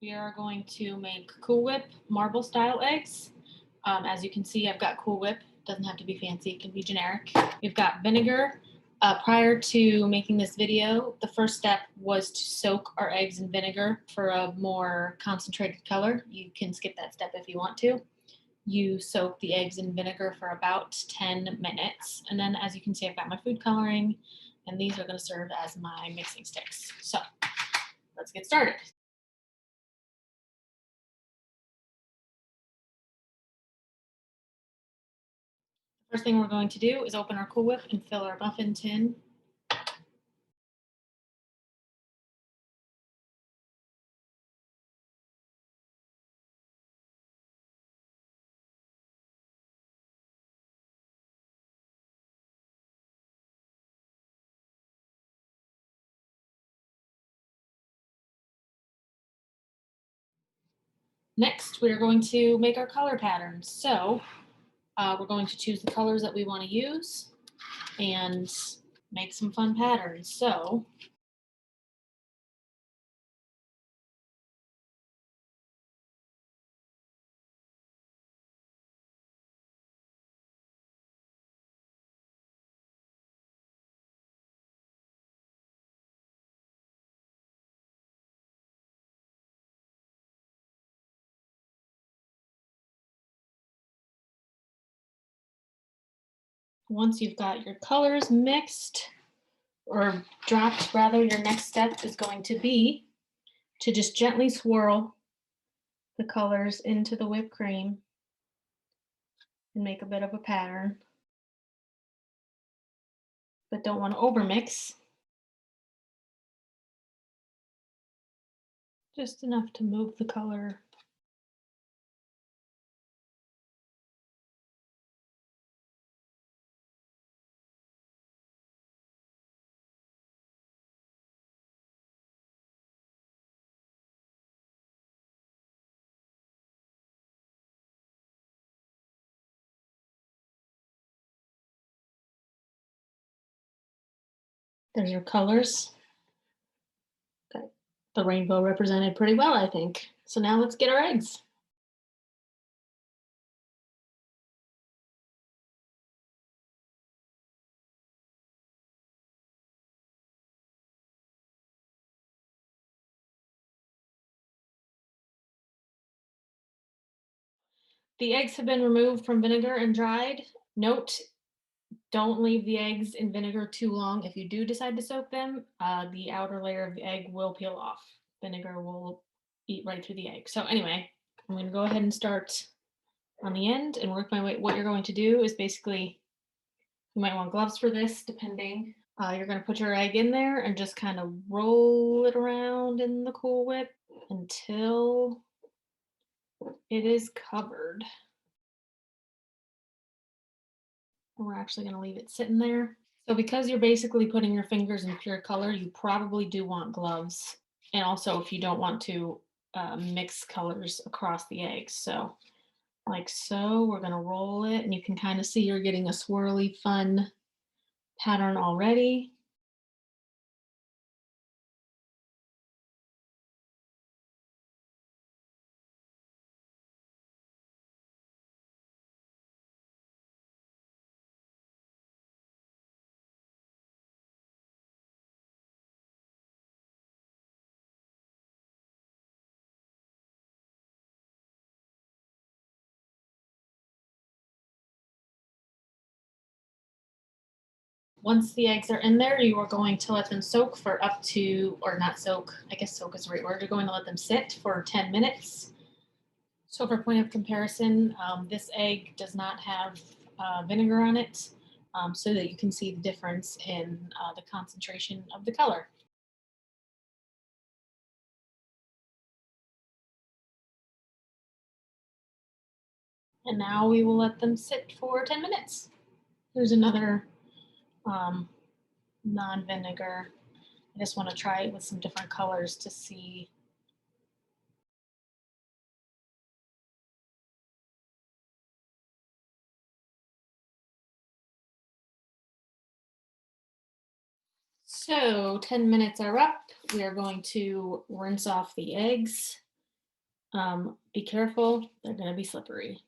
We are going to make Cool Whip marble style eggs. As you can see, I've got Cool Whip. Doesn't have to be fancy, it can be generic. We've got vinegar. Prior to making this video, the first step was to soak our eggs in vinegar for a more concentrated color. You can skip that step if you want to. You soak the eggs in vinegar for about 10 minutes. And then as you can see, I've got my food coloring, and these are gonna serve as my mixing sticks. So let's get started. First thing we're going to do is open our Cool Whip and fill our muffin tin. Next, we're going to make our color patterns. So we're going to choose the colors that we want to use and make some fun patterns. So once you've got your colors mixed or dropped, rather, your next step is going to be to just gently swirl the colors into the whipped cream and make a bit of a pattern, but don't want to overmix. Just enough to move the color. There's your colors. Okay. The rainbow represented pretty well, I think. So now let's get our eggs. The eggs have been removed from vinegar and dried. Note, don't leave the eggs in vinegar too long. If you do decide to soak them, the outer layer of the egg will peel off. Vinegar will eat right through the egg. So anyway, I'm going to go ahead and start on the end and work my way. What you're going to do is basically, you might want gloves for this, depending. You're going to put your egg in there and just kind of roll it around in the Cool Whip until it is covered. And we're actually going to leave it sitting there. So because you're basically putting your fingers in pure color, you probably do want gloves. And also if you don't want to mix colors across the eggs. So like so, we're going to roll it, and you can kind of see you're getting a swirly fun pattern already. Once the eggs are in there, you are going to let them soak for up to, or not soak, I guess soak is the right word. You're going to let them sit for 10 minutes. So for point of comparison, this egg does not have vinegar on it, so that you can see the difference in the concentration of the color. And now we will let them sit for 10 minutes. Here's another um, non-vinegar. I just want to try it with some different colors to see. So 10 minutes are up. We are going to rinse off the eggs Be careful, they're gonna be slippery.